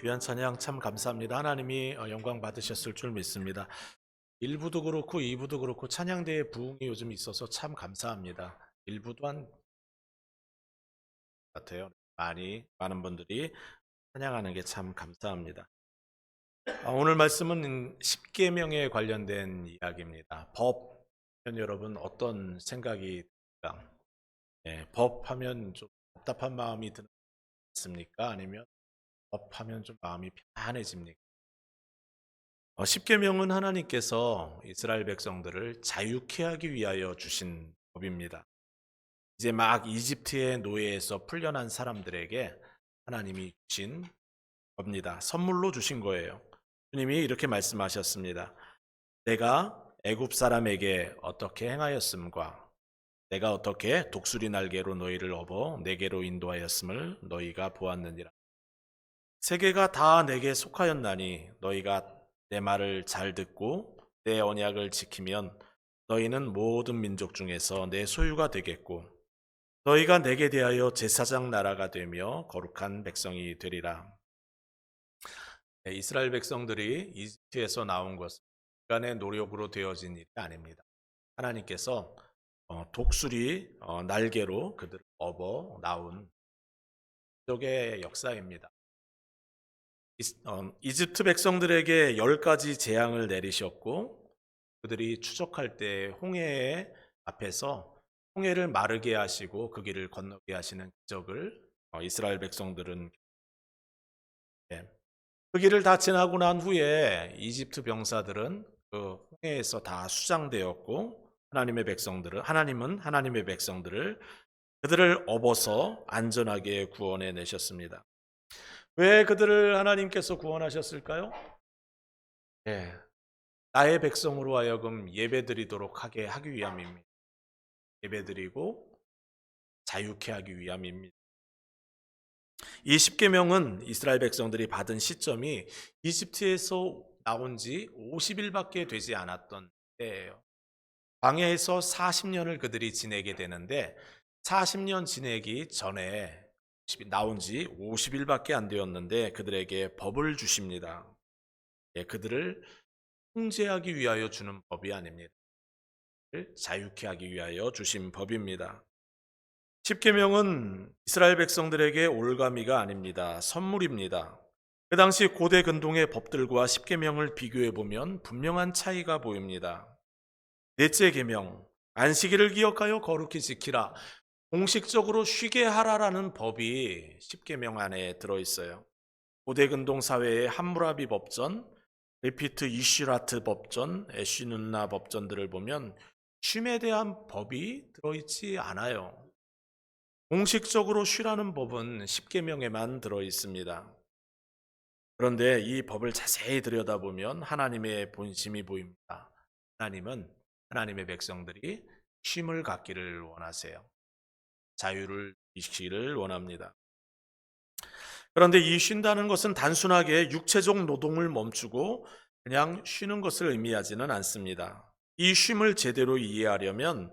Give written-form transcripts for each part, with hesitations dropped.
귀한 찬양 참 감사합니다. 하나님이 영광 받으셨을 줄 믿습니다. 1부도 그렇고 2부도 그렇고 찬양대의 부흥이 요즘 있어서 참 감사합니다. 1부도 한 같아요. 많은 분들이 찬양하는 게 참 감사합니다. 오늘 말씀은 십계명에 관련된 이야기입니다. 법, 여러분 어떤 생각이 듭니까? 법하면 좀 답답한 마음이 드는 습니까? 아니면 법하면 좀 마음이 편안해집니까? 십계명은 하나님께서 이스라엘 백성들을 자유케 하기 위하여 주신 법입니다. 이제 막 이집트의 노예에서 풀려난 사람들에게 하나님이 주신 겁니다. 선물로 주신 거예요. 주님이 이렇게 말씀하셨습니다. 내가 애굽 사람에게 어떻게 행하였음과 내가 어떻게 독수리 날개로 너희를 업어 내게로 인도하였음을 너희가 보았느니라. 세계가 다 내게 속하였나니 너희가 내 말을 잘 듣고 내 언약을 지키면 너희는 모든 민족 중에서 내 소유가 되겠고 너희가 내게 대하여 제사장 나라가 되며 거룩한 백성이 되리라. 이스라엘 백성들이 이집트에서 나온 것은 인간의 노력으로 되어진 일이 아닙니다. 하나님께서 독수리 날개로 그들을 업어 나온 민족의 역사입니다. 이집트 백성들에게 10가지 재앙을 내리셨고 그들이 추적할 때 홍해 앞에서 홍해를 마르게 하시고 그 길을 건너게 하시는 기적을 이스라엘 백성들은 그 길을 다 지나고 난 후에 이집트 병사들은 그 홍해에서 다 수장되었고 하나님은 하나님의 백성들을 그들을 업어서 안전하게 구원해 내셨습니다. 왜 그들을 하나님께서 구원하셨을까요? 예, 나의 백성으로 하여금 예배드리도록 하기 위함입니다. 예배드리고 자유케 하기 위함입니다. 이 십계명은 이스라엘 백성들이 받은 시점이 이집트에서 나온 지 50일밖에 되지 않았던 때예요. 광야에서 40년을 그들이 지내게 되는데 40년 지내기 전에 나온 지 50일밖에 안 되었는데 그들에게 법을 주십니다. 그들을 통제하기 위하여 주는 법이 아닙니다. 자유케 하기 위하여 주신 법입니다. 십계명은 이스라엘 백성들에게 올가미가 아닙니다. 선물입니다. 그 당시 고대 근동의 법들과 십계명을 비교해 보면 분명한 차이가 보입니다. 넷째 계명, 안식일을 기억하여 거룩히 지키라. 공식적으로 쉬게 하라라는 법이 십계명 안에 들어 있어요. 고대 근동 사회의 함무라비 법전, 레피트 이슈라트 법전, 에쉬눈나 법전들을 보면 쉼에 대한 법이 들어있지 않아요. 공식적으로 쉬라는 법은 십계명에만 들어 있습니다. 그런데 이 법을 자세히 들여다보면 하나님의 본심이 보입니다. 하나님은 하나님의 백성들이 쉼을 갖기를 원하세요. 자유를 지키기를 원합니다. 그런데 이 쉰다는 것은 단순하게 육체적 노동을 멈추고 그냥 쉬는 것을 의미하지는 않습니다. 이 쉼을 제대로 이해하려면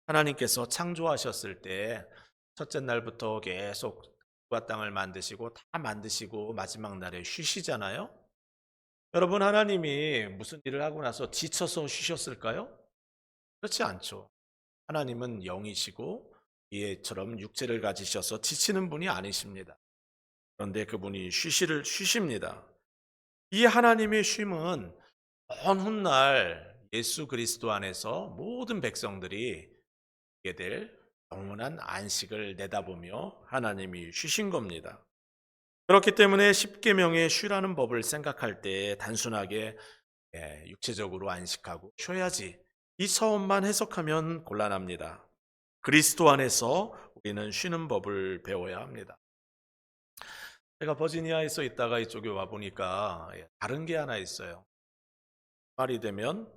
하나님께서 창조하셨을 때 첫째 날부터 계속 하늘과 땅을 만드시고 다 만드시고 마지막 날에 쉬시잖아요. 여러분, 하나님이 무슨 일을 하고 나서 지쳐서 쉬셨을까요? 그렇지 않죠. 하나님은 영이시고 이처럼 육체를 가지셔서 지치는 분이 아니십니다. 그런데 그분이 쉬십니다. 이 하나님의 쉼은 먼 훗날 예수 그리스도 안에서 모든 백성들이 있게 될 영원한 안식을 내다보며 하나님이 쉬신 겁니다. 그렇기 때문에 십계명의 쉬라는 법을 생각할 때 단순하게 육체적으로 안식하고 쉬어야지 이 차원만 해석하면 곤란합니다. 그리스도 안에서 우리는 쉬는 법을 배워야 합니다. 제가 버지니아에서 있다가 이쪽에 와 보니까 다른 게 하나 있어요. 말이 되면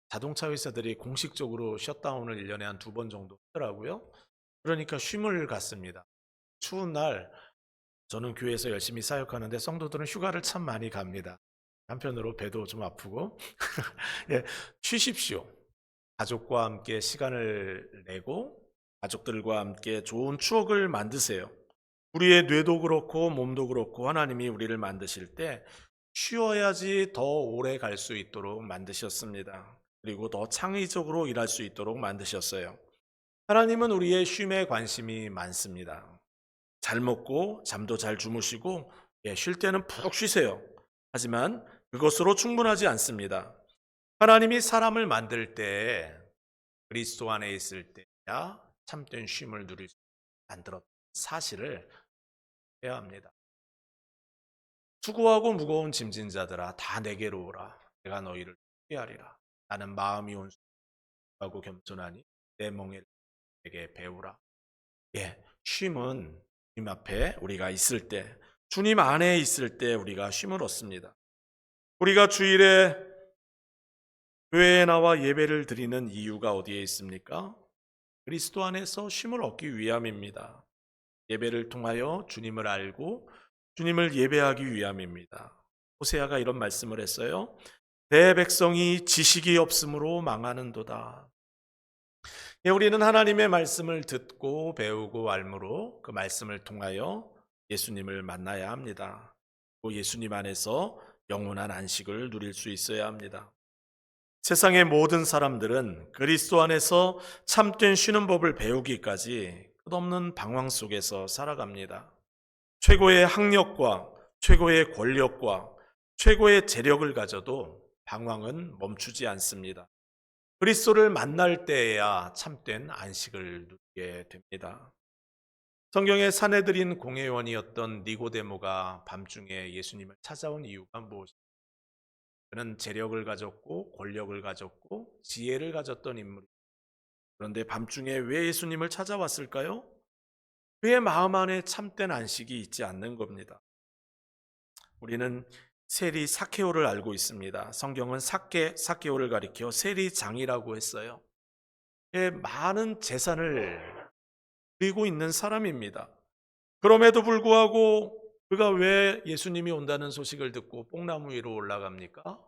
자동차 회사들이 공식적으로 셧다운을 1년에 한 2번 정도 하더라고요. 그러니까 쉼을 갖습니다. 추운 날 저는 교회에서 열심히 사역하는데 성도들은 휴가를 참 많이 갑니다. 한편으로 배도 좀 아프고 쉬십시오. 가족과 함께 시간을 내고 가족들과 함께 좋은 추억을 만드세요. 우리의 뇌도 그렇고 몸도 그렇고 하나님이 우리를 만드실 때 쉬어야지 더 오래 갈 수 있도록 만드셨습니다. 그리고 더 창의적으로 일할 수 있도록 만드셨어요. 하나님은 우리의 쉼에 관심이 많습니다. 잘 먹고 잠도 잘 주무시고 쉴 때는 푹 쉬세요. 하지만 그것으로 충분하지 않습니다. 하나님이 사람을 만들 때 그리스도 안에 있을 때야 참된 쉼을 누릴 수 만들었던 사실을 해야 합니다. 수고하고 무거운 짐진 자들아 다 내게로 오라. 내가 너희를 쉬게 하리라. 나는 마음이 온순하고 겸손하니 내 멍에를 내게 배우라. 쉼은 주님 앞에 우리가 있을 때, 주님 안에 있을 때 우리가 쉼을 얻습니다. 우리가 주일에 교회에 나와 예배를 드리는 이유가 어디에 있습니까? 그리스도 안에서 쉼을 얻기 위함입니다. 예배를 통하여 주님을 알고 주님을 예배하기 위함입니다. 호세아가 이런 말씀을 했어요. 내 백성이 지식이 없으므로 망하는도다. 우리는 하나님의 말씀을 듣고 배우고 알므로 그 말씀을 통하여 예수님을 만나야 합니다. 또 예수님 안에서 영원한 안식을 누릴 수 있어야 합니다. 세상의 모든 사람들은 그리스도 안에서 참된 쉬는 법을 배우기까지 끝없는 방황 속에서 살아갑니다. 최고의 학력과 최고의 권력과 최고의 재력을 가져도 방황은 멈추지 않습니다. 그리스도를 만날 때에야 참된 안식을 누리게 됩니다. 성경의 사내들인 공회원이었던 니고데모가 밤중에 예수님을 찾아온 이유가 무엇입니까? 그는 재력을 가졌고 권력을 가졌고 지혜를 가졌던 인물입니다. 그런데 밤중에 왜 예수님을 찾아왔을까요? 그의 마음 안에 참된 안식이 있지 않는 겁니다. 우리는 세리 사케오를 알고 있습니다. 성경은 사케오를 가리켜 세리장이라고 했어요. 많은 재산을 그리고 있는 사람입니다. 그럼에도 불구하고 그가 왜 예수님이 온다는 소식을 듣고 뽕나무 위로 올라갑니까?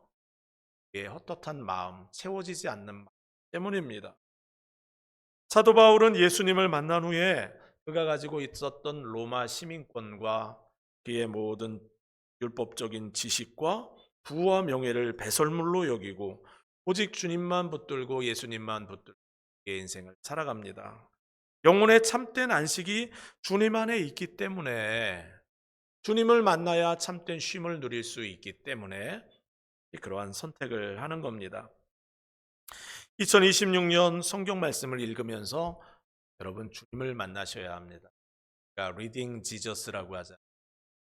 그의 헛헛한 마음, 채워지지 않는 마음 때문입니다. 사도 바울은 예수님을 만난 후에 그가 가지고 있었던 로마 시민권과 그의 모든 율법적인 지식과 부와 명예를 배설물로 여기고 오직 주님만 붙들고 예수님만 붙들고 그의 인생을 살아갑니다. 영혼의 참된 안식이 주님 안에 있기 때문에 주님을 만나야 참된 쉼을 누릴 수 있기 때문에 그러한 선택을 하는 겁니다. 2026년 성경 말씀을 읽으면서 여러분 주님을 만나셔야 합니다. 그러니까 리딩 지저스라고 하잖아요.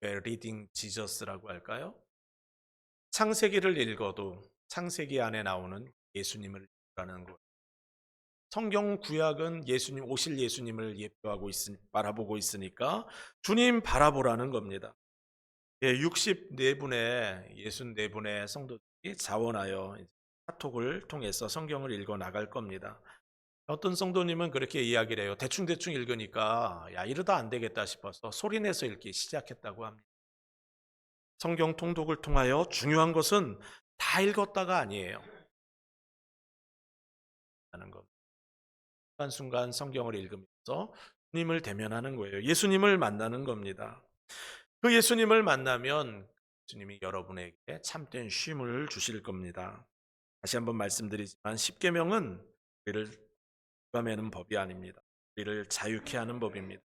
왜 리딩 지저스라고 할까요? 창세기를 읽어도 창세기 안에 나오는 예수님을 읽으라는 거예요. 성경 구약은 예수님 오실 예수님을 예표하고 바라보고 있으니까 주님 바라보라는 겁니다. 64분의 64분의 성도들이 자원하여 카톡을 통해서 성경을 읽어 나갈 겁니다. 어떤 성도님은 그렇게 이야기를 해요. 대충대충 읽으니까 이러다 안 되겠다 싶어서 소리내서 읽기 시작했다고 합니다. 성경 통독을 통하여 중요한 것은 다 읽었다가 아니에요. 하는 것. 순간순간 성경을 읽으면서 주님을 대면하는 거예요. 예수님을 만나는 겁니다. 그 예수님을 만나면 주님이 여러분에게 참된 쉼을 주실 겁니다. 다시 한번 말씀드리지만 십계명은 우리를 걷어매는 법이 아닙니다. 우리를 자유케 하는 법입니다.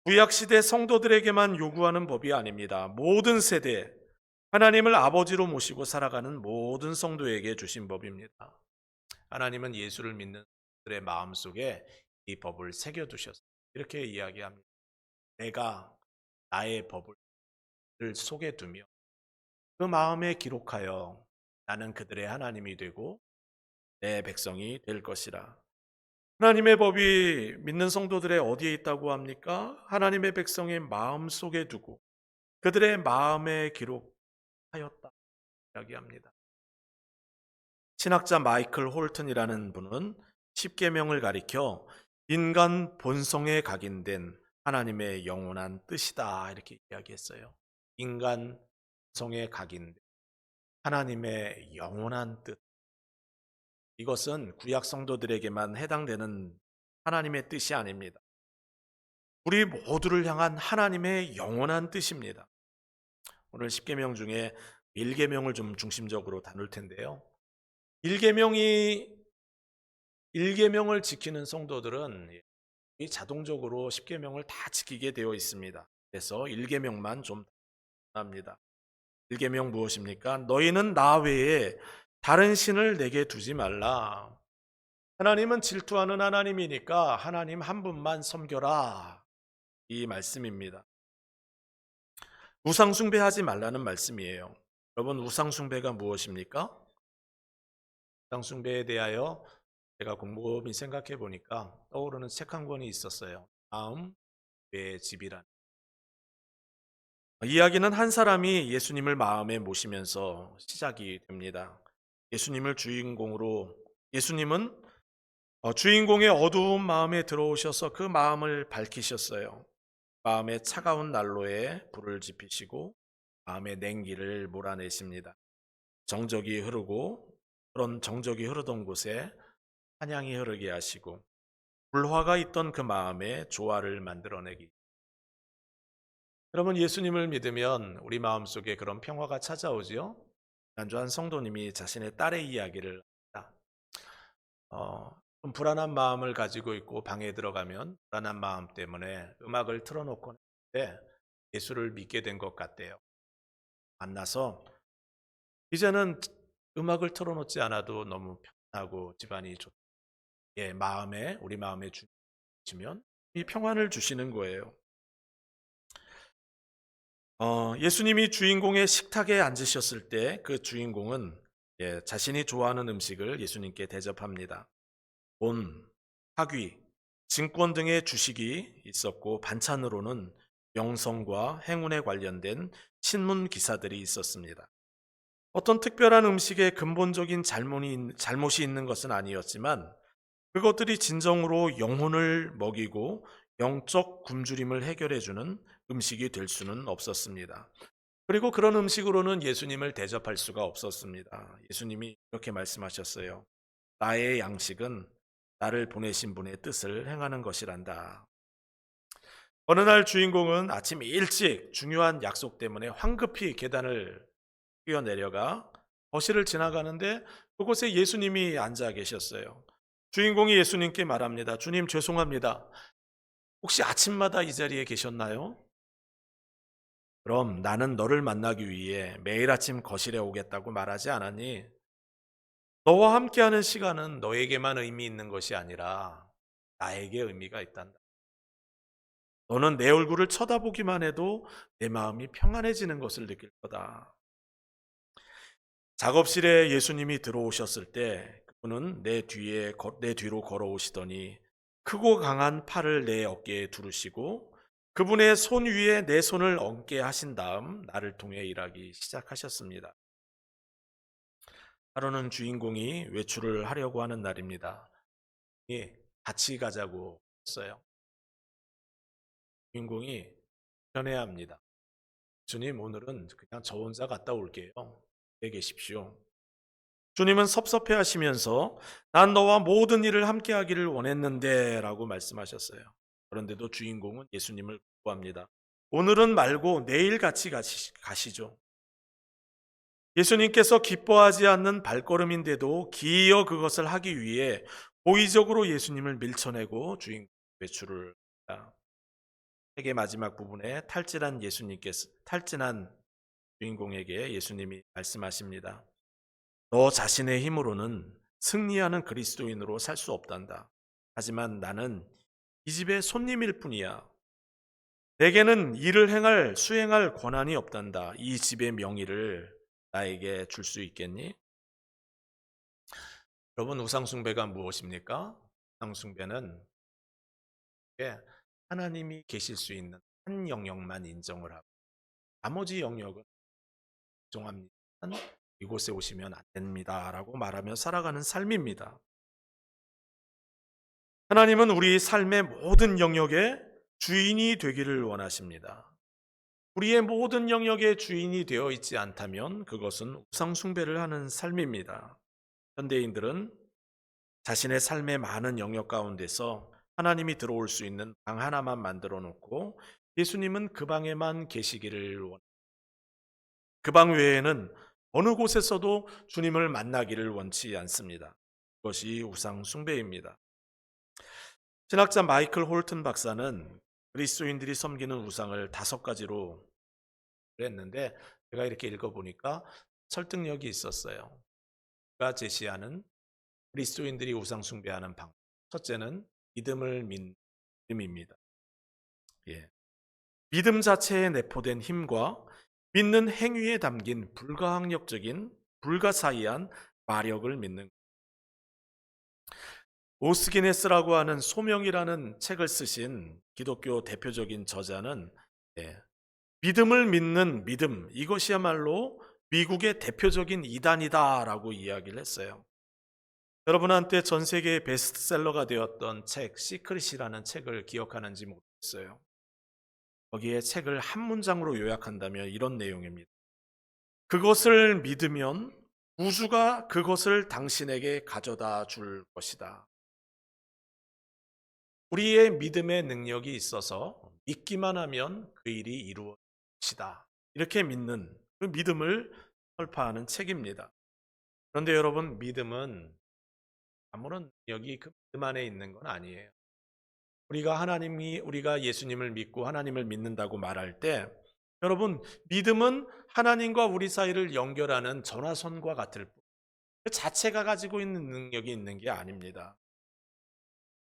구약시대 성도들에게만 요구하는 법이 아닙니다. 모든 세대 하나님을 아버지로 모시고 살아가는 모든 성도에게 주신 법입니다. 하나님은 예수를 믿는 그들의 마음속에 이 법을 새겨두셨습니다. 이렇게 이야기합니다. 내가 나의 법을 속에 두며 그 마음에 기록하여 나는 그들의 하나님이 되고 내 백성이 될 것이라. 하나님의 법이 믿는 성도들의 어디에 있다고 합니까? 하나님의 백성의 마음 속에 두고 그들의 마음에 기록하였다 이야기합니다. 신학자 마이클 홀튼이라는 분은 십계명을 가리켜 인간 본성에 각인된 하나님의 영원한 뜻이다 이렇게 이야기했어요. 인간 본성에 각인된 하나님의 영원한 뜻. 이것은 구약 성도들에게만 해당되는 하나님의 뜻이 아닙니다. 우리 모두를 향한 하나님의 영원한 뜻입니다. 오늘 10계명 중에 1계명을 좀 중심적으로 다룰 텐데요. 1계명이 1계명을 지키는 성도들은 자동적으로 10계명을 다 지키게 되어 있습니다. 그래서 1계명만 좀 합니다. 1계명 무엇입니까? 너희는 나 외에 다른 신을 내게 두지 말라. 하나님은 질투하는 하나님이니까 하나님 한 분만 섬겨라. 이 말씀입니다. 우상 숭배하지 말라는 말씀이에요. 여러분, 우상 숭배가 무엇입니까? 우상 숭배에 대하여 제가 곰곰이 생각해 보니까 떠오르는 책 한 권이 있었어요. 마음 의 집이란. 이야기는 한 사람이 예수님을 마음에 모시면서 시작이 됩니다. 예수님은 주인공의 어두운 마음에 들어오셔서 그 마음을 밝히셨어요. 마음의 차가운 난로에 불을 지피시고 마음의 냉기를 몰아내십니다. 정적이 흐르고 그런 정적이 흐르던 곳에 찬양이 흐르게 하시고 불화가 있던 그 마음에 조화를 만들어내기. 여러분, 예수님을 믿으면 우리 마음속에 그런 평화가 찾아오지요. 지난주 한 성도님이 자신의 딸의 이야기를 합니다. 좀 불안한 마음을 가지고 있고 방에 들어가면 불안한 마음 때문에 음악을 틀어놓고 있는데 예수를 믿게 된 것 같대요. 만나서 이제는 음악을 틀어놓지 않아도 너무 편하고 집안이 좋. 예, 우리 마음에 주시면 이 평안을 주시는 거예요. 예수님이 주인공의 식탁에 앉으셨을 때 그 주인공은 자신이 좋아하는 음식을 예수님께 대접합니다. 돈, 학위, 증권 등의 주식이 있었고 반찬으로는 명성과 행운에 관련된 신문 기사들이 있었습니다. 어떤 특별한 음식에 근본적인 잘못이 있는 것은 아니었지만 그것들이 진정으로 영혼을 먹이고 영적 굶주림을 해결해주는 음식이 될 수는 없었습니다. 그리고 그런 음식으로는 예수님을 대접할 수가 없었습니다. 예수님이 이렇게 말씀하셨어요. 나의 양식은 나를 보내신 분의 뜻을 행하는 것이란다. 어느 날 주인공은 아침 일찍 중요한 약속 때문에 황급히 계단을 뛰어내려가 거실을 지나가는데 그곳에 예수님이 앉아 계셨어요. 주인공이 예수님께 말합니다. 주님, 죄송합니다. 혹시 아침마다 이 자리에 계셨나요? 그럼 나는 너를 만나기 위해 매일 아침 거실에 오겠다고 말하지 않았니? 너와 함께하는 시간은 너에게만 의미 있는 것이 아니라 나에게 의미가 있단다. 너는 내 얼굴을 쳐다보기만 해도 내 마음이 평안해지는 것을 느낄 거다. 작업실에 예수님이 들어오셨을 때 그분은 내 뒤로 걸어오시더니 크고 강한 팔을 내 어깨에 두르시고 그분의 손 위에 내 손을 얹게 하신 다음 나를 통해 일하기 시작하셨습니다. 하루는 주인공이 외출을 하려고 하는 날입니다. 예, 같이 가자고 했어요. 주인공이 편해합니다. 주님, 오늘은 그냥 저 혼자 갔다 올게요. 내 계십시오. 주님은 섭섭해 하시면서 난 너와 모든 일을 함께 하기를 원했는데 라고 말씀하셨어요. 그런데도 주인공은 예수님을 구합니다. 오늘은 말고 내일 같이 가시죠. 예수님께서 기뻐하지 않는 발걸음인데도 기어 그것을 하기 위해 고의적으로 예수님을 밀쳐내고 주인공 외출을 합니다. 책의 마지막 부분에 탈진한 주인공에게 예수님이 말씀하십니다. 너 자신의 힘으로는 승리하는 그리스도인으로 살 수 없단다. 하지만 나는 이 집의 손님일 뿐이야. 내게는 일을 수행할 권한이 없단다. 이 집의 명의를 나에게 줄 수 있겠니? 여러분, 우상숭배가 무엇입니까? 우상숭배는 하나님이 계실 수 있는 한 영역만 인정을 하고 나머지 영역은 인정합니다. 이곳에 오시면 안 됩니다. 라고 말하며 살아가는 삶입니다. 하나님은 우리 삶의 모든 영역의 주인이 되기를 원하십니다. 우리의 모든 영역의 주인이 되어 있지 않다면 그것은 우상숭배를 하는 삶입니다. 현대인들은 자신의 삶의 많은 영역 가운데서 하나님이 들어올 수 있는 방 하나만 만들어 놓고 예수님은 그 방에만 계시기를 원합니다. 그 방 외에는 어느 곳에서도 주님을 만나기를 원치 않습니다. 그것이 우상 숭배입니다. 신학자 마이클 홀튼 박사는 그리스도인들이 섬기는 우상을 5가지로 했는데 제가 이렇게 읽어보니까 설득력이 있었어요. 그가 제시하는 그리스도인들이 우상 숭배하는 방법. 첫째는 믿음을 믿는 믿음입니다. 예. 믿음 자체에 내포된 힘과 믿는 행위에 담긴 불가항력적인 불가사의한 마력을 믿는 오스기네스라고 하는 소명이라는 책을 쓰신 기독교 대표적인 저자는 믿음을 믿는 믿음 이것이야말로 미국의 대표적인 이단이다라고 이야기를 했어요. 여러분한테 전 세계의 베스트셀러가 되었던 책 시크릿이라는 책을 기억하는지 모르겠어요. 거기에 책을 한 문장으로 요약한다면 이런 내용입니다. 그것을 믿으면 우주가 그것을 당신에게 가져다 줄 것이다. 우리의 믿음의 능력이 있어서 믿기만 하면 그 일이 이루어질 것이다. 이렇게 믿는 그 믿음을 설파하는 책입니다. 그런데 여러분, 믿음은 아무런 능력이 그 믿음 안에 있는 건 아니에요. 우리가 예수님을 믿고 하나님을 믿는다고 말할 때 여러분, 믿음은 하나님과 우리 사이를 연결하는 전화선과 같을 뿐. 그 자체가 가지고 있는 능력이 있는 게 아닙니다.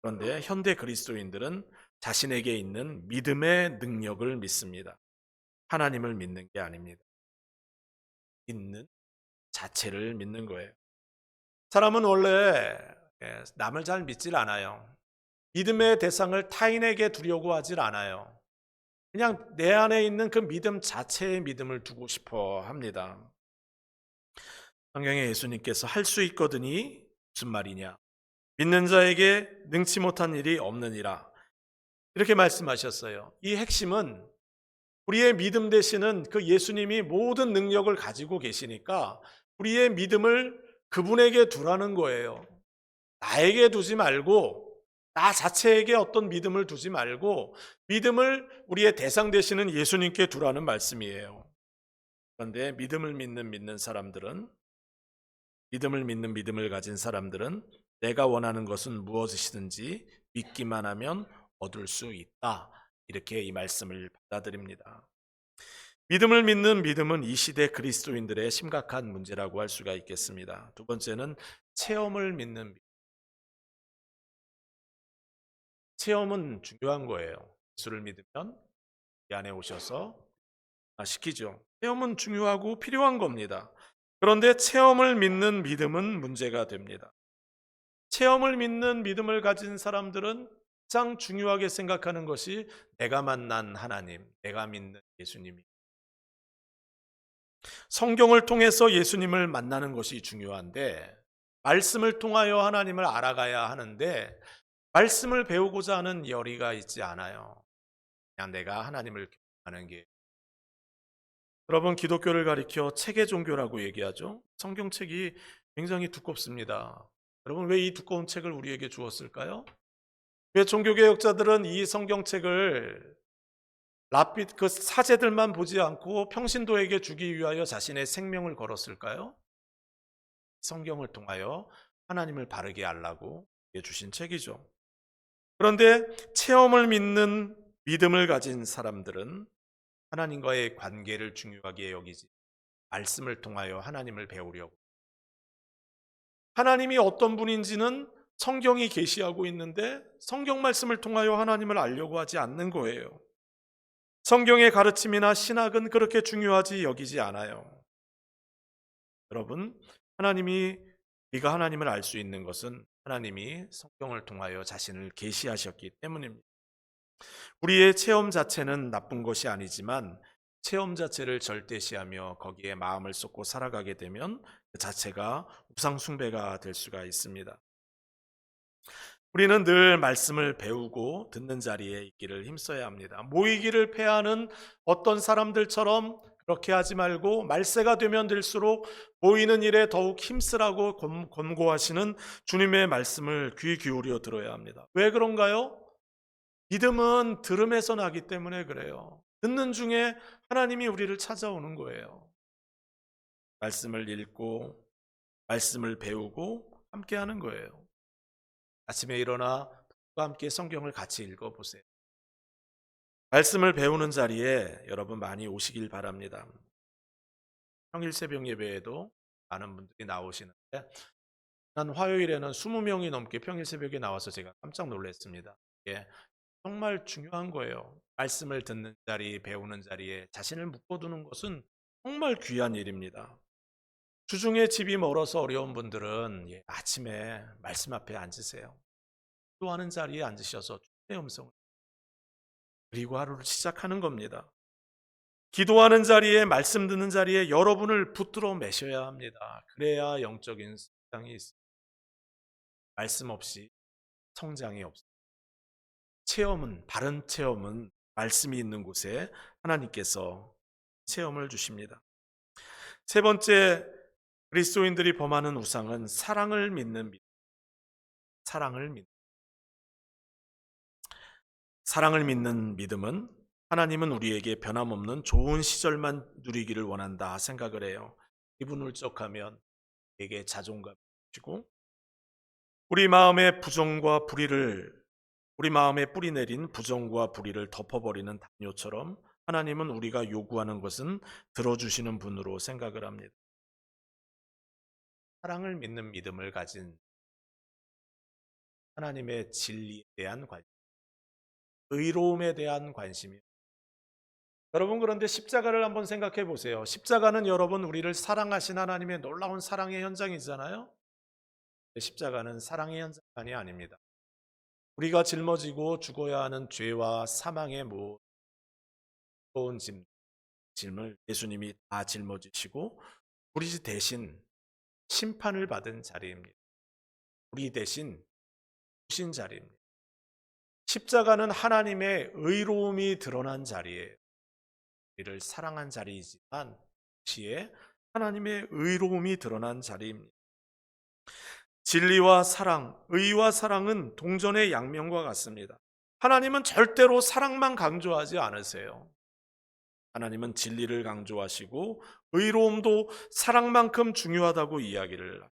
그런데 현대 그리스도인들은 자신에게 있는 믿음의 능력을 믿습니다. 하나님을 믿는 게 아닙니다. 믿는 자체를 믿는 거예요. 사람은 원래 남을 잘 믿질 않아요. 믿음의 대상을 타인에게 두려고 하질 않아요. 그냥 내 안에 있는 그 믿음 자체의 믿음을 두고 싶어 합니다. 성경에 예수님께서 할 수 있거든이 무슨 말이냐? 믿는 자에게 능치 못한 일이 없느니라. 이렇게 말씀하셨어요. 이 핵심은 우리의 믿음 되시는 그 예수님이 모든 능력을 가지고 계시니까 우리의 믿음을 그분에게 두라는 거예요. 나에게 두지 말고 나 자체에게 어떤 믿음을 두지 말고 믿음을 우리의 대상 되시는 예수님께 두라는 말씀이에요. 그런데 믿는 사람들은 믿음을 가진 사람들은 내가 원하는 것은 무엇이든지 믿기만 하면 얻을 수 있다. 이렇게 이 말씀을 받아들입니다. 믿음을 믿는 믿음은 이 시대 그리스도인들의 심각한 문제라고 할 수가 있겠습니다. 두 번째는 체험을 믿는 믿음. 체험은 중요한 거예요. 예수를 믿으면 이 안에 오셔서 시키죠. 체험은 중요하고 필요한 겁니다. 그런데 체험을 믿는 믿음은 문제가 됩니다. 체험을 믿는 믿음을 가진 사람들은 가장 중요하게 생각하는 것이 내가 만난 하나님, 내가 믿는 예수님이. 성경을 통해서 예수님을 만나는 것이 중요한데 말씀을 통하여 하나님을 알아가야 하는데 말씀을 배우고자 하는 열의가 있지 않아요. 그냥 내가 하나님을 경험하는 게. 여러분, 기독교를 가리켜 체계 종교라고 얘기하죠. 성경책이 굉장히 두껍습니다. 여러분, 왜 이 두꺼운 책을 우리에게 주었을까요? 왜 종교개혁자들은 이 성경책을 랍빗 그 사제들만 보지 않고 평신도에게 주기 위하여 자신의 생명을 걸었을까요? 성경을 통하여 하나님을 바르게 알라고 주신 책이죠. 그런데 체험을 믿는 믿음을 가진 사람들은 하나님과의 관계를 중요하게 여기지 말씀을 통하여 하나님을 배우려고 하나님이 어떤 분인지는 성경이 계시하고 있는데 성경 말씀을 통하여 하나님을 알려고 하지 않는 거예요. 성경의 가르침이나 신학은 그렇게 중요하지 여기지 않아요. 여러분, 우리가 하나님을 알 수 있는 것은 하나님이 성경을 통하여 자신을 계시하셨기 때문입니다. 우리의 체험 자체는 나쁜 것이 아니지만 체험 자체를 절대시하며 거기에 마음을 쏟고 살아가게 되면 그 자체가 우상 숭배가 될 수가 있습니다. 우리는 늘 말씀을 배우고 듣는 자리에 있기를 힘써야 합니다. 모이기를 패하는 어떤 사람들처럼 그렇게 하지 말고 말세가 되면 될수록 보이는 일에 더욱 힘쓰라고 권고하시는 주님의 말씀을 귀 기울여 들어야 합니다. 왜 그런가요? 믿음은 들음에서 나기 때문에 그래요. 듣는 중에 하나님이 우리를 찾아오는 거예요. 말씀을 읽고 말씀을 배우고 함께 하는 거예요. 아침에 일어나 부부가 함께 성경을 같이 읽어보세요. 말씀을 배우는 자리에 여러분 많이 오시길 바랍니다. 평일 새벽 예배에도 많은 분들이 나오시는데 한 화요일에는 20명이 넘게 평일 새벽에 나와서 제가 깜짝 놀랐습니다. 이게 정말 중요한 거예요. 말씀을 듣는 자리, 배우는 자리에 자신을 묶어두는 것은 정말 귀한 일입니다. 주중에 집이 멀어서 어려운 분들은 아침에 말씀 앞에 앉으세요. 기도하는 자리에 앉으셔서 주님의 음성을 그리고 하루를 시작하는 겁니다. 기도하는 자리에 말씀 듣는 자리에 여러분을 붙들어 매셔야 합니다. 그래야 영적인 성장이 있습니다. 말씀 없이 성장이 없습니다. 바른 체험은 말씀이 있는 곳에 하나님께서 체험을 주십니다. 세 번째, 그리스도인들이 범하는 우상은 사랑을 믿는 믿음. 사랑을 믿는 믿음은 하나님은 우리에게 변함없는 좋은 시절만 누리기를 원한다 생각을 해요. 기분 울적하면 우리에게 자존감이 주시고 우리 마음에 뿌리 내린 부정과 불의를 덮어버리는 담요처럼 하나님은 우리가 요구하는 것은 들어주시는 분으로 생각을 합니다. 사랑을 믿는 믿음을 가진 하나님의 진리에 대한 관심, 의로움에 대한 관심이 여러분 그런데 십자가를 한번 생각해 보세요. 십자가는 여러분 우리를 사랑하신 하나님의 놀라운 사랑의 현장이잖아요. 십자가는 사랑의 현장만이 아닙니다. 우리가 짊어지고 죽어야 하는 죄와 사망의 무거운 짐을 예수님이 다 짊어지시고 우리 대신 심판을 받은 자리입니다. 우리 대신 주신 자리입니다. 십자가는 하나님의 의로움이 드러난 자리예요. 우리를 사랑한 자리이지만 동시에 하나님의 의로움이 드러난 자리입니다. 진리와 사랑, 의와 사랑은 동전의 양면과 같습니다. 하나님은 절대로 사랑만 강조하지 않으세요. 하나님은 진리를 강조하시고 의로움도 사랑만큼 중요하다고 이야기를 합니다.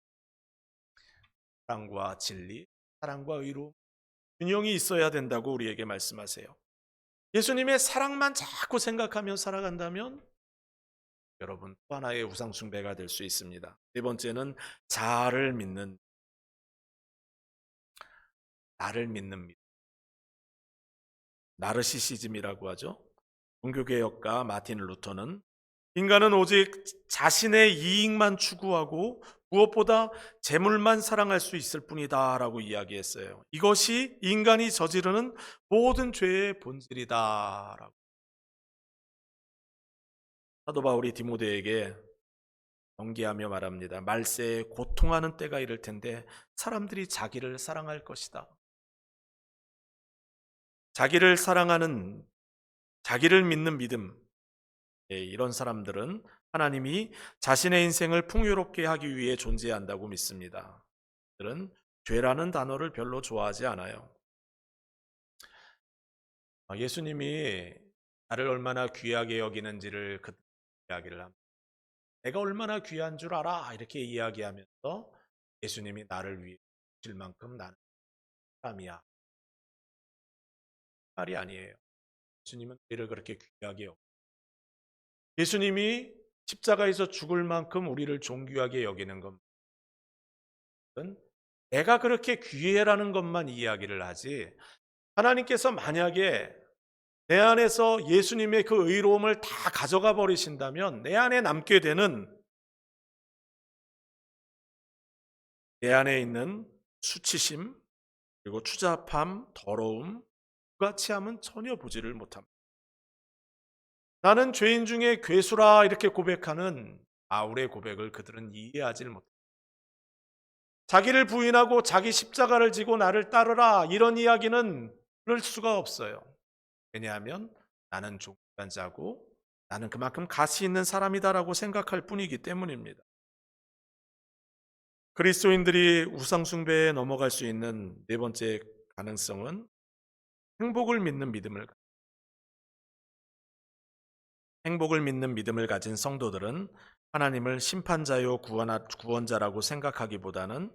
사랑과 진리, 사랑과 의로움 균형이 있어야 된다고 우리에게 말씀하세요. 예수님의 사랑만 자꾸 생각하며 살아간다면 여러분 또 하나의 우상 숭배가 될 수 있습니다. 네 번째는 나를 믿는 믿음. 나르시시즘이라고 하죠. 종교개혁가 마틴 루터는 인간은 오직 자신의 이익만 추구하고 무엇보다 재물만 사랑할 수 있을 뿐이다 라고 이야기했어요. 이것이 인간이 저지르는 모든 죄의 본질이다 라고. 사도 바울이 디모데에게 경계하며 말합니다. 말세에 고통하는 때가 이를 텐데 사람들이 자기를 사랑할 것이다. 자기를 믿는 믿음, 이런 사람들은 하나님이 자신의 인생을 풍요롭게 하기 위해 존재한다고 믿습니다. 그들은 죄라는 단어를 별로 좋아하지 않아요. 예수님이 나를 얼마나 귀하게 여기는지를 이야기를 합니다. 내가 얼마나 귀한 줄 알아? 이렇게 이야기하면서 예수님이 나를 위해 주실 만큼 나는 사람이야. 말이 아니에요. 예수님은 우리를 그렇게 귀하게 여기고 예수님이 십자가에서 죽을 만큼 우리를 존귀하게 여기는 것은 내가 그렇게 귀해라는 것만 이야기를 하지 하나님께서 만약에 내 안에서 예수님의 그 의로움을 다 가져가 버리신다면 내 안에 남게 되는 내 안에 있는 수치심 그리고 추잡함, 더러움, 부가치함은 전혀 보지를 못합니다. 나는 죄인 중에 괴수라 이렇게 고백하는 바울의 고백을 그들은 이해하지 못합니다. 자기를 부인하고 자기 십자가를 지고 나를 따르라 이런 이야기는 그럴 수가 없어요. 왜냐하면 나는 종한 자고 나는 그만큼 가치 있는 사람이다라고 생각할 뿐이기 때문입니다. 그리스도인들이 우상숭배에 넘어갈 수 있는 네 번째 가능성은 행복을 믿는 믿음을 행복을 믿는 믿음을 가진 성도들은 하나님을 심판자요 구원자라고 생각하기보다는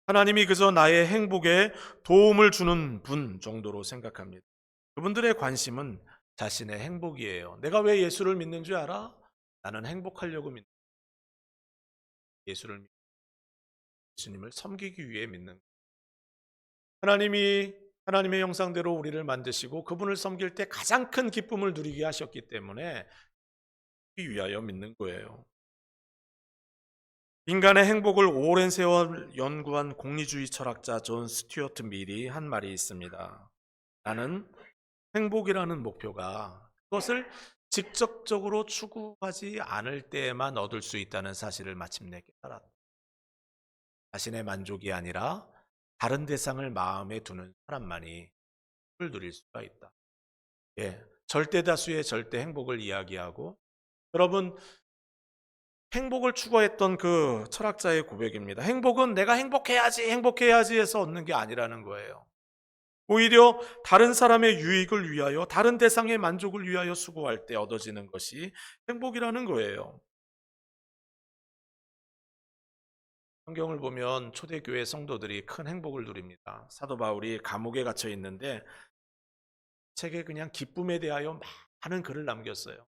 하나님이 그저 나의 행복에 도움을 주는 분 정도로 생각합니다. 그분들의 관심은 자신의 행복이에요. 내가 왜 예수를 믿는 줄 알아? 나는 행복하려고 믿는 예수를 예수님을 섬기기 위해 믿는 하나님이 하나님의 형상대로 우리를 만드시고 그분을 섬길 때 가장 큰 기쁨을 누리게 하셨기 때문에 위하여 믿는 거예요. 인간의 행복을 오랜 세월 연구한 공리주의 철학자 존 스튜어트 밀이 한 말이 있습니다. 나는 행복이라는 목표가 그것을 직접적으로 추구하지 않을 때에만 얻을 수 있다는 사실을 마침내 깨달았다. 자신의 만족이 아니라 다른 대상을 마음에 두는 사람만이 행복을 누릴 수가 있다. 예, 절대 다수의 절대 행복을 이야기하고 여러분 행복을 추구했던 그 철학자의 고백입니다. 행복은 내가 행복해야지 해서 얻는 게 아니라는 거예요. 오히려 다른 사람의 유익을 위하여 다른 대상의 만족을 위하여 수고할 때 얻어지는 것이 행복이라는 거예요. 성경을 보면 초대교회 성도들이 큰 행복을 누립니다. 사도 바울이 감옥에 갇혀 있는데 책에 그냥 기쁨에 대하여 많은 글을 남겼어요.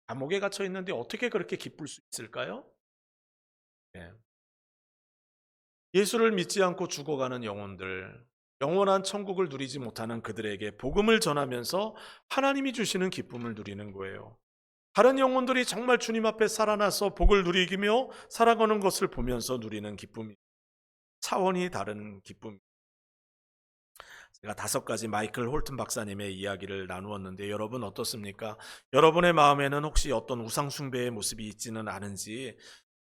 감옥에 갇혀 있는데 어떻게 그렇게 기쁠 수 있을까요? 예. 예수를 믿지 않고 죽어가는 영혼들, 영원한 천국을 누리지 못하는 그들에게 복음을 전하면서 하나님이 주시는 기쁨을 누리는 거예요. 다른 영혼들이 정말 주님 앞에 살아나서 복을 누리며 살아가는 것을 보면서 누리는 기쁨이 차원이 다른 기쁨. 제가 5가지 마이클 홀튼 박사님의 이야기를 나누었는데 여러분 어떻습니까? 여러분의 마음에는 혹시 어떤 우상숭배의 모습이 있지는 않은지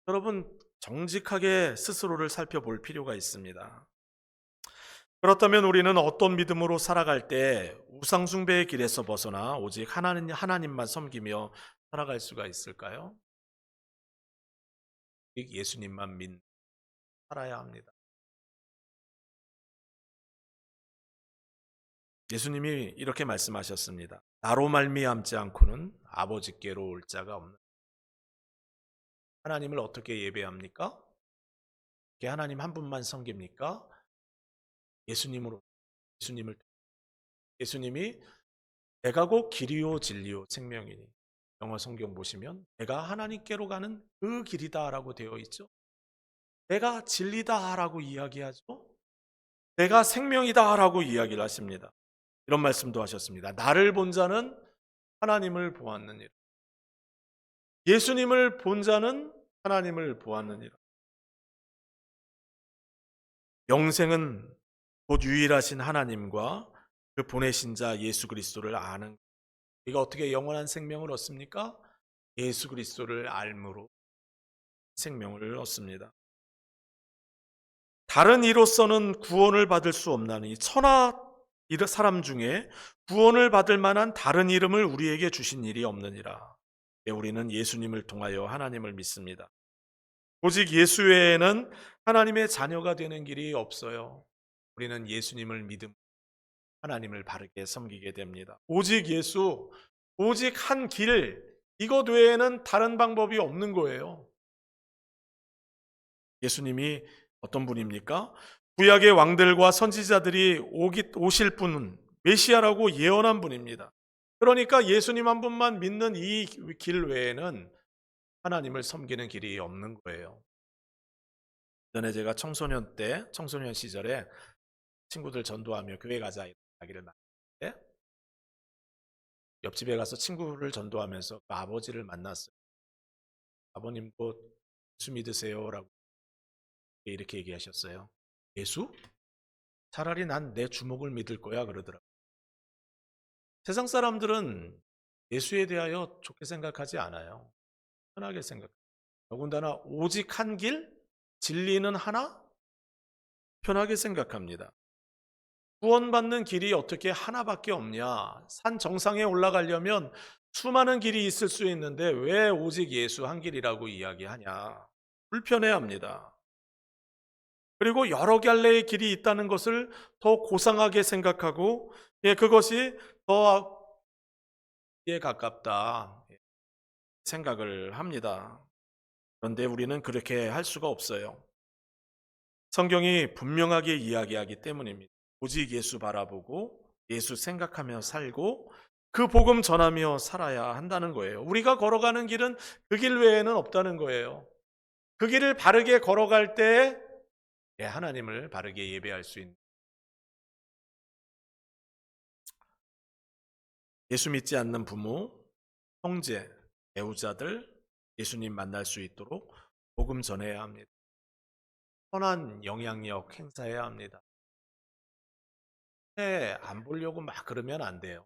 여러분 정직하게 스스로를 살펴볼 필요가 있습니다. 그렇다면 우리는 어떤 믿음으로 살아갈 때 우상숭배의 길에서 벗어나 오직 하나님만 섬기며 살아갈 수가 있을까요? 예수님만 믿 살아야 합니다. 예수님이 이렇게 말씀하셨습니다. 나로 말미암지 않고는 아버지께로 올 자가 없는. 하나님을 어떻게 예배합니까? 하나님 한 분만 섬깁니까? 예수님으로 예수님이 내가 곧 길이요 진리요 생명이니 영어 성경 보시면 내가 하나님께로 가는 그 길이다라고 되어 있죠. 내가 진리다라고 이야기하죠. 내가 생명이다라고 이야기를 하십니다. 이런 말씀도 하셨습니다. 나를 본 자는 하나님을 보았느니라. 예수님을 본 자는 하나님을 보았느니라. 영생은 곧 유일하신 하나님과 그 보내신 자 예수 그리스도를 아는. 우리가 어떻게 영원한 생명을 얻습니까? 예수 그리스도를 알므로 생명을 얻습니다. 다른 이로서는 구원을 받을 수 없나니 천하 사람 중에 구원을 받을 만한 다른 이름을 우리에게 주신 일이 없느니라. 우리는 예수님을 통하여 하나님을 믿습니다. 오직 예수 외에는 하나님의 자녀가 되는 길이 없어요. 우리는 예수님을 믿음 하나님을 바르게 섬기게 됩니다. 오직 예수, 오직 한 길, 이것 외에는 다른 방법이 없는 거예요. 예수님이 어떤 분입니까? 구약의 왕들과 선지자들이 오실 분은 메시아라고 예언한 분입니다. 그러니까 예수님 한 분만 믿는 이 길 외에는 하나님을 섬기는 길이 없는 거예요. 전에 제가 청소년 시절에 친구들 전도하며 교회 가자 이야기를 나눴는데 옆집에 가서 친구를 전도하면서 그 아버지를 만났어요. 아버님도 예수 믿으세요라고 이렇게 얘기하셨어요. 예수? 차라리 난 내 주먹을 믿을 거야 그러더라고요. 세상 사람들은 예수에 대하여 좋게 생각하지 않아요. 편하게 생각해요. 더군다나 오직 한 길, 진리는 하나? 편하게 생각합니다. 구원받는 길이 어떻게 하나밖에 없냐? 산 정상에 올라가려면 수많은 길이 있을 수 있는데 왜 오직 예수 한 길이라고 이야기하냐? 불편해합니다. 그리고 여러 갈래의 길이 있다는 것을 더 고상하게 생각하고, 그것이 더 에 가깝다 생각을 합니다. 그런데 우리는 그렇게 할 수가 없어요. 성경이 분명하게 이야기하기 때문입니다. 오직 예수 바라보고 예수 생각하며 살고 그 복음 전하며 살아야 한다는 거예요. 우리가 걸어가는 길은 그 길 외에는 없다는 거예요. 그 길을 바르게 걸어갈 때 하나님을 바르게 예배할 수 있는, 예수 믿지 않는 부모, 형제, 배우자들 예수님 만날 수 있도록 복음 전해야 합니다. 선한 영향력 행사해야 합니다. 안 보려고 막 그러면 안 돼요.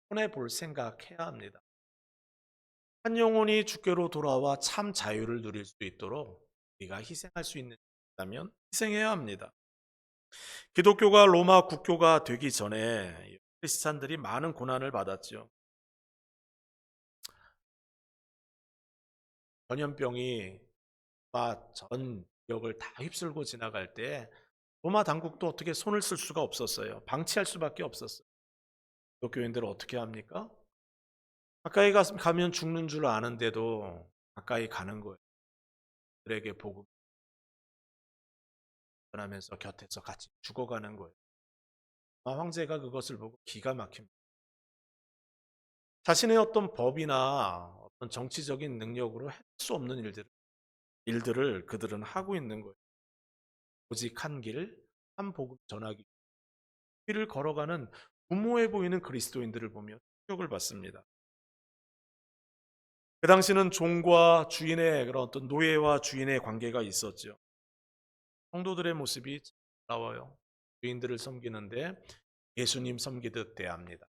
손해 볼 생각해야 합니다. 한 영혼이 주께로 돌아와 참 자유를 누릴 수 있도록 우리가 희생할 수 있는 일이라면 희생해야 합니다. 기독교가 로마 국교가 되기 전에 크리스찬들이 많은 고난을 받았죠. 전염병이 전 지역을 다 휩쓸고 지나갈 때 로마 당국도 어떻게 손을 쓸 수가 없었어요. 방치할 수밖에 없었어요. 기독교인들은 어떻게 합니까? 가까이 가면 죽는 줄 아는데도 가까이 가는 거예요. 그들에게 복음 전하면서 곁에서 같이 죽어가는 거예요. 황제가 그것을 보고 기가 막힙니다. 자신의 어떤 법이나 어떤 정치적인 능력으로 할 수 없는 일들을 그들은 하고 있는 거예요. 오직 한 길, 한 복음 전하기. 길을 걸어가는 무모해 보이는 그리스도인들을 보며 충격을 받습니다. 그 당시는 종과 주인의 그런 어떤 노예와 주인의 관계가 있었죠. 성도들의 모습이 나와요. 주인들을 섬기는데 예수님 섬기듯 대합니다.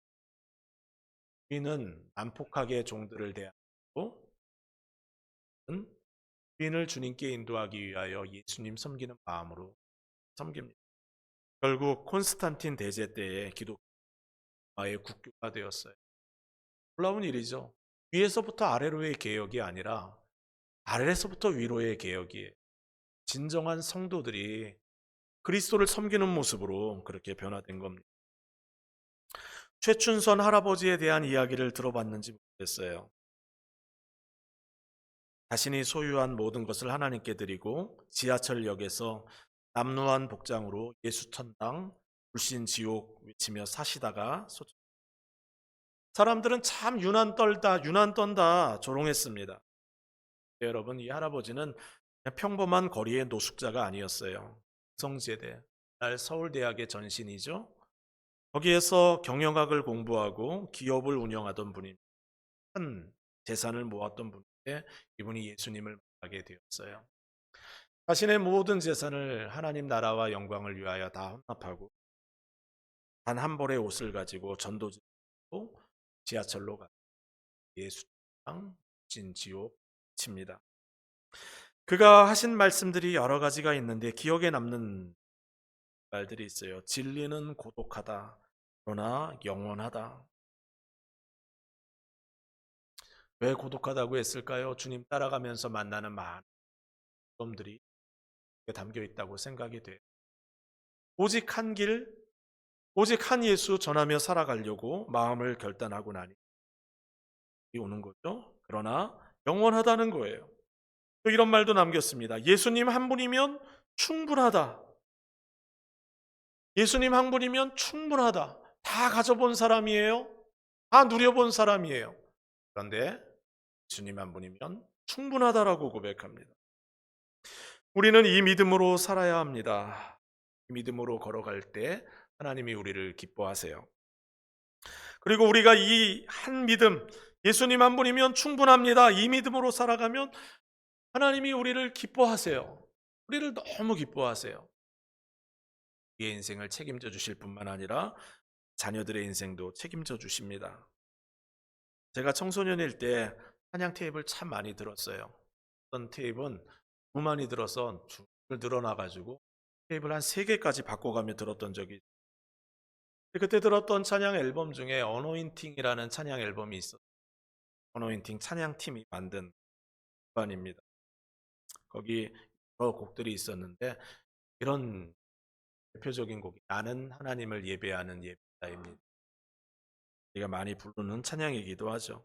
주인은 난폭하게 종들을 대하고 주인을 주님께 인도하기 위하여 예수님 섬기는 마음으로 섬깁니다. 결국 콘스탄틴 대제 때에 기독교의 국교가 되었어요. 놀라운 일이죠. 위에서부터 아래로의 개혁이 아니라 아래에서부터 위로의 개혁이에요. 진정한 성도들이 그리스도를 섬기는 모습으로 그렇게 변화된 겁니다. 최춘선 할아버지에 대한 이야기를 들어봤는지 모르겠어요. 자신이 소유한 모든 것을 하나님께 드리고 지하철역에서 남루한 복장으로 예수천당, 불신지옥 외치며 사시다가 사람들은 참 유난 떤다 조롱했습니다. 여러분, 이 할아버지는 그냥 평범한 거리의 노숙자가 아니었어요. 성제대, 서울대학의 전신이죠. 거기에서 경영학을 공부하고 기업을 운영하던 분입니다. 큰 재산을 모았던 분인데 이분이 예수님을 만나게 되었어요. 자신의 모든 재산을 하나님 나라와 영광을 위하여 다 헌납하고 단 한 벌의 옷을 가지고 전도지로 지하철로 가 예수랑 진지옥 칩니다. 그가 하신 말씀들이 여러 가지가 있는데 기억에 남는 말들이 있어요. 진리는 고독하다. 그러나 영원하다. 왜 고독하다고 했을까요? 주님 따라가면서 만나는 많은 경험들이 담겨 있다고 생각이 돼요. 오직 한 길, 오직 한 예수 전하며 살아가려고 마음을 결단하고 나니 오는 거죠. 그러나 영원하다는 거예요. 또 이런 말도 남겼습니다. 예수님 한 분이면 충분하다. 예수님 한 분이면 충분하다. 다 가져본 사람이에요. 다 누려본 사람이에요. 그런데 예수님 한 분이면 충분하다라고 고백합니다. 우리는 이 믿음으로 살아야 합니다. 이 믿음으로 걸어갈 때 하나님이 우리를 기뻐하세요. 그리고 우리가 이 한 믿음, 예수님 한 분이면 충분합니다. 이 믿음으로 살아가면 하나님이 우리를 기뻐하세요. 우리를 너무 기뻐하세요. 우리의 인생을 책임져 주실 뿐만 아니라 자녀들의 인생도 책임져 주십니다. 제가 청소년일 때 찬양 테이프를 참 많이 들었어요. 어떤 테이프는 너무 많이 들어서 줄 늘어나가지고 테이프를 한 3개까지 바꿔가며 들었던 적이 있어요. 그때 들었던 찬양 앨범 중에 어노인팅이라는 찬양 앨범이 있었어요. 어노인팅 찬양팀이 만든 음반입니다. 거기 여러 곡들이 있었는데 이런 대표적인 곡이 나는 하나님을 예배하는 예배자입니다. 우리가 많이 부르는 찬양이기도 하죠.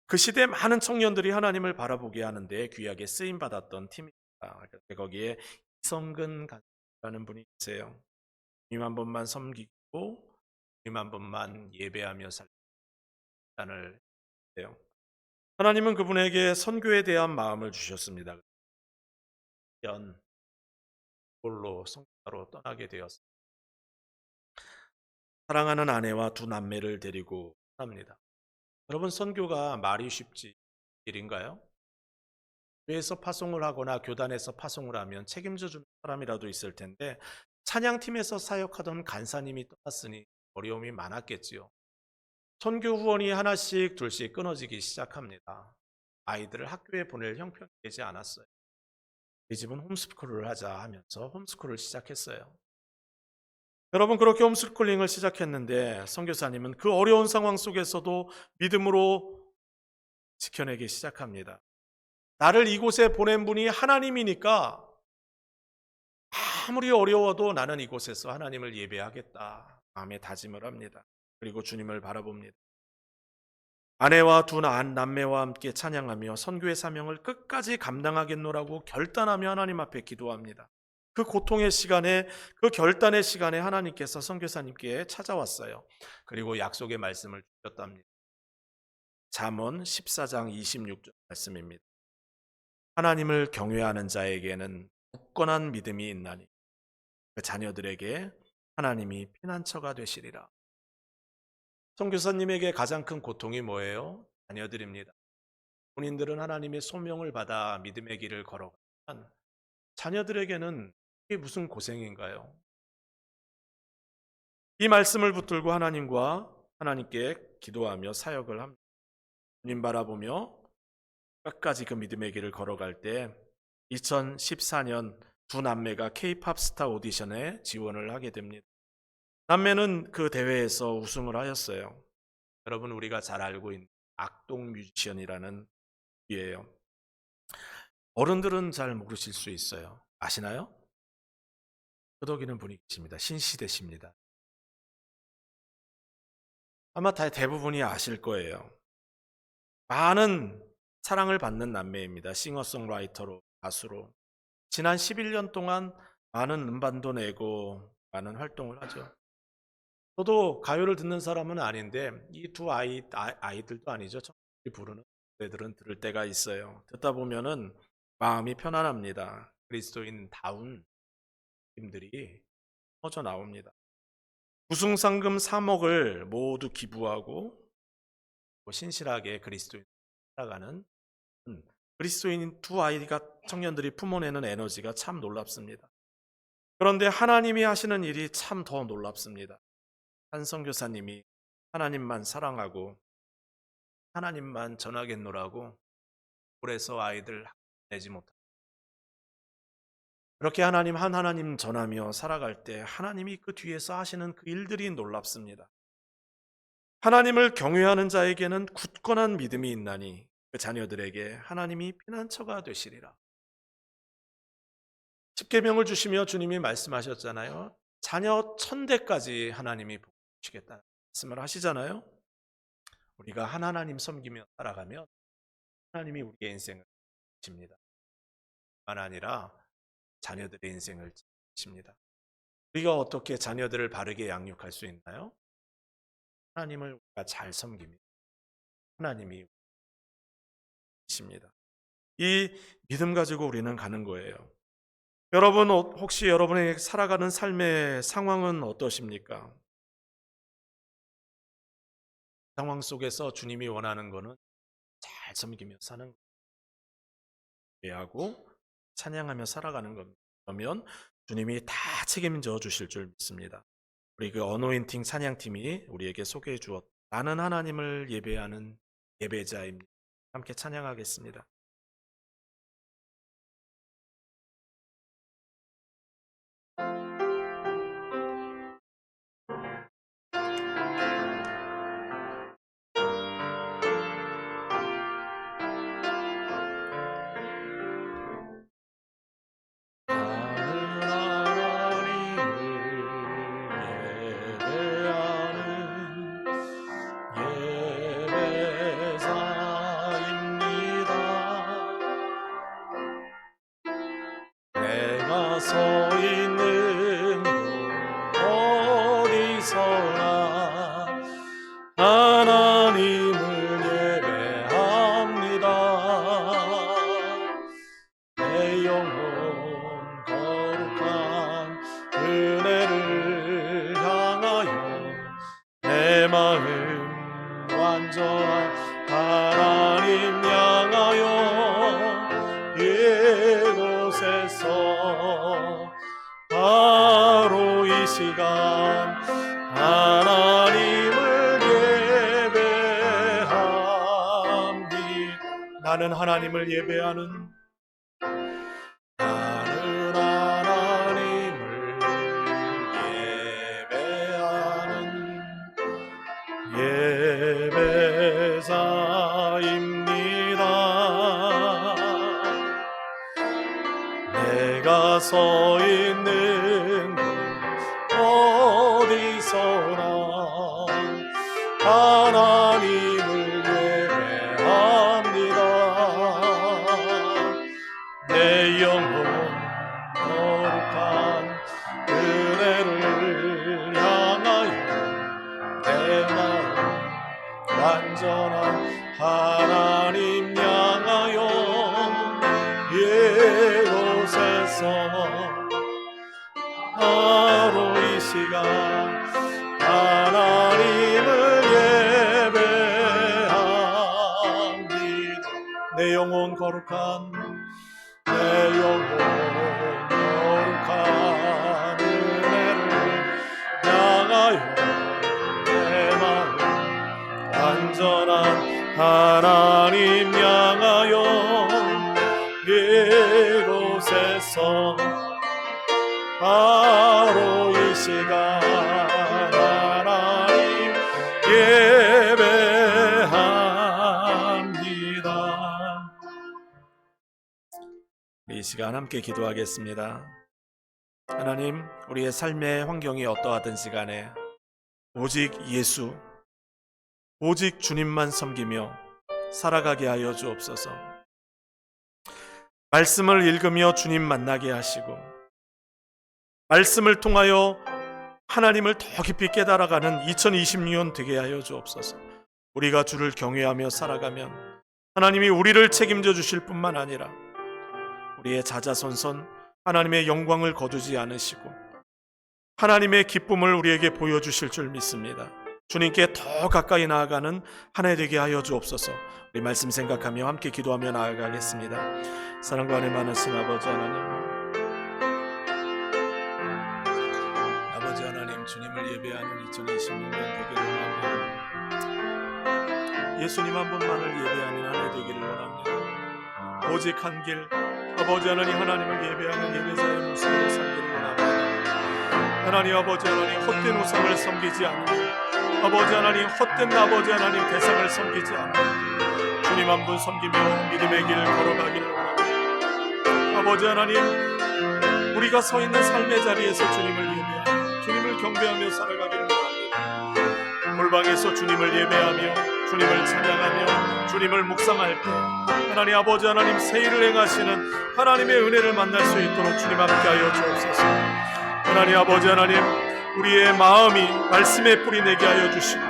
그 시대 많은 청년들이 하나님을 바라보게 하는데 귀하게 쓰임 받았던 팀입니다. 거기에 이성근 가수라는 분이 계세요. 주님 한 번만 섬기고 주님 한 번만 예배하며 살단을 해요. 하나님은 그분에게 선교에 대한 마음을 주셨습니다. 홀로 선교사로 떠나게 되었습니다. 사랑하는 아내와 두 남매를 데리고 떠납니다. 여러분, 선교가 말이 쉽지 일인가요? 교회에서 파송을 하거나 교단에서 파송을 하면 책임져 주는 사람이라도 있을 텐데 찬양팀에서 사역하던 간사님이 떠났으니 어려움이 많았겠지요. 선교 후원이 하나씩 둘씩 끊어지기 시작합니다. 아이들을 학교에 보낼 형편이 되지 않았어요. 이 집은 홈스쿨을 하자 하면서 홈스쿨을 시작했어요. 여러분, 그렇게 홈스쿨링을 시작했는데 선교사님은 그 어려운 상황 속에서도 믿음으로 지켜내기 시작합니다. 나를 이곳에 보낸 분이 하나님이니까 아무리 어려워도 나는 이곳에서 하나님을 예배하겠다 마음에 다짐을 합니다. 그리고 주님을 바라봅니다. 아내와 두 남매와 함께 찬양하며 선교의 사명을 끝까지 감당하겠노라고 결단하며 하나님 앞에 기도합니다. 그 고통의 시간에, 그 결단의 시간에 하나님께서 선교사님께 찾아왔어요. 그리고 약속의 말씀을 주셨답니다. 잠언 14장 26절 말씀입니다. 하나님을 경외하는 자에게는 굳건한 믿음이 있나니 그 자녀들에게 하나님이 피난처가 되시리라. 선교사님에게 가장 큰 고통이 뭐예요? 자녀들입니다. 본인들은 하나님의 소명을 받아 믿음의 길을 걸어가면 자녀들에게는 이게 무슨 고생인가요? 이 말씀을 붙들고 하나님께 기도하며 사역을 합니다. 주님 바라보며 끝까지 그 믿음의 길을 걸어갈 때 2014년 두 남매가 K-팝 스타 오디션에 지원을 하게 됩니다. 남매는 그 대회에서 우승을 하였어요. 여러분, 우리가 잘 알고 있는 악동 뮤지션이라는 이에요. 어른들은 잘 모르실 수 있어요. 아시나요? 끄덕이는 분이 계십니다. 신시대십니다. 아마 대부분이 아실 거예요. 많은 사랑을 받는 남매입니다. 싱어송라이터로, 가수로. 지난 11년 동안 많은 음반도 내고 많은 활동을 하죠. 저도 가요를 듣는 사람은 아닌데 이 두 아이들도 아니죠. 청년들이 부르는 노래들은 들을 때가 있어요. 듣다 보면은 마음이 편안합니다. 그리스도인다운 힘들이 터져 나옵니다. 우승상금 3억을 모두 기부하고 신실하게 그리스도인 살아가는 그리스도인 두 아이가 청년들이 품어내는 에너지가 참 놀랍습니다. 그런데 하나님이 하시는 일이 참 더 놀랍습니다. 한 선교사님이 하나님만 사랑하고 하나님만 전하겠노라고 홀에서 아이들 내지 못합니다. 그렇게 하나님 전하며 살아갈 때 하나님이 그 뒤에서 하시는 그 일들이 놀랍습니다. 하나님을 경외하는 자에게는 굳건한 믿음이 있나니 그 자녀들에게 하나님이 피난처가 되시리라. 십계명을 주시며 주님이 말씀하셨잖아요. 자녀 1000대까지 하나님이 복주시겠다는 말씀을 하시잖아요. 우리가 하나님 섬기며 살아가면 하나님이 우리의 인생을 지십니다. 뿐만 아니라 자녀들의 인생을 지십니다. 우리가 어떻게 자녀들을 바르게 양육할 수 있나요? 하나님을 우리가 잘 섬기며 하나님이 십니다. 이 믿음 가지고 우리는 가는 거예요. 여러분, 혹시 여러분의 살아가는 삶의 상황은 어떠십니까? 상황 속에서 주님이 원하는 것은 잘 섬기며 사는 예하고 찬양하며 살아가는 겁니다. 그러면 주님이 다 책임져 주실 줄 믿습니다. 우리 그 어노인팅 찬양팀이 우리에게 소개해 주었 나는 하나님을 예배하는 예배자입니다. 함께 찬양하겠습니다. 내가 서 있는 곳 어디서나 하나님을 예배합니다. 내 영혼 거룩한 은혜를 향하여 내 마음 완전한 하나님 향하여 이곳에서 바로 이 시간 하나님을 예배합니다. 나는 하나님을 예배하는 예배자입니다. 내가 서 있는 곳 어디서나 하나님을 예배합니다. 내 영혼 거룩한 은혜를 향하여 내 마음 완전한 하나님 향하여 이곳에서 바로 이 시간 하나님을 예배합니다. 내 영혼 거룩한 내 영혼 거룩한 은혜를 향하여 내 마음 완전한 하나님 향하여 이곳에서 바로 이 시간 하나님 예배합니다. 이 시간 함께 기도하겠습니다. 하나님, 우리의 삶의 환경이 어떠하든 시간에 오직 예수, 오직 주님만 섬기며 살아가게 하여 주옵소서. 말씀을 읽으며 주님 만나게 하시고 말씀을 통하여 하나님을 더 깊이 깨달아가는 2026년 되게 하여 주옵소서. 우리가 주를 경외하며 살아가면 하나님이 우리를 책임져 주실 뿐만 아니라 우리의 자자손손 하나님의 영광을 거두지 않으시고 하나님의 기쁨을 우리에게 보여주실 줄 믿습니다. 주님께 더 가까이 나아가는 한 해 되게 하여 주옵소서. 우리 말씀 생각하며 함께 기도하며 나아가겠습니다. 사랑과 은혜 많으신 아버지 하나님, 아버지 하나님, 주님을 예배하는 2026년 되기를 원합니다. 예수님 한 분만을 예배하는 한 해 되기를 원합니다. 오직 한 길, 아버지 하나님, 하나님을 예배하는 예배자의 모습으로 살기를 원합니다. 하나님 아버지 하나님, 헛된 우상을 섬기지 않고 아버지 하나님, 헛된 아버지 하나님 대상을 섬기지 않고 주님 한 분 섬기며 믿음의 길을 걸어가기를 원합니다. 아버지 하나님, 우리가 서 있는 삶의 자리에서 주님을 예배하며 주님을 경배하며 살아가기를 원합니다. 골방에서 주님을 예배하며 주님을 찬양하며 주님을 묵상할 때 하나님 아버지 하나님, 새 일을 행하시는 하나님의 은혜를 만날 수 있도록 주님 함께하여 주옵소서. 하나님 아버지 하나님, 우리의 마음이 말씀의 뿌리 내게 하여 주시고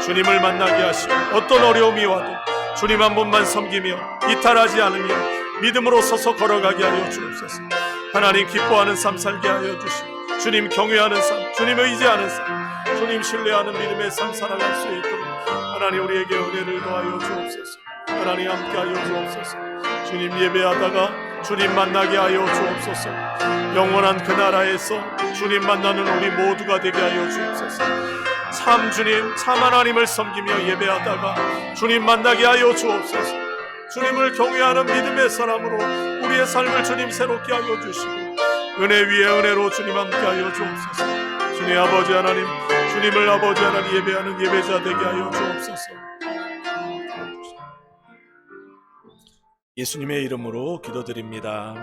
주님을 만나게 하시고 어떤 어려움이 와도 주님 한 분만 섬기며 이탈하지 않으며 믿음으로 서서 걸어가게 하여 주옵소서. 하나님 기뻐하는 삶 살게 하여 주시고 주님 경외하는 삶, 주님 의지하는 삶, 주님 신뢰하는 믿음의 삶 살아갈 수 있도록 하나님 우리에게 은혜를 더하여 주옵소서. 하나님 함께하여 주옵소서. 주님 예배하다가 주님 만나게 하여 주옵소서. 영원한 그 나라에서 주님 만나는 우리 모두가 되게 하여 주옵소서. 참 주님, 참 하나님을 섬기며 예배하다가 주님 만나게 하여 주옵소서. 주님을 경외하는 믿음의 사람으로 우리의 삶을 주님 새롭게 하여 주시고 은혜 위에 은혜로 주님 함께하여 주옵소서. 주님 아버지 하나님, 주님을 아버지 하나님 예배하는 예배자 되게 하여 주옵소서. 예수님의 이름으로 기도드립니다.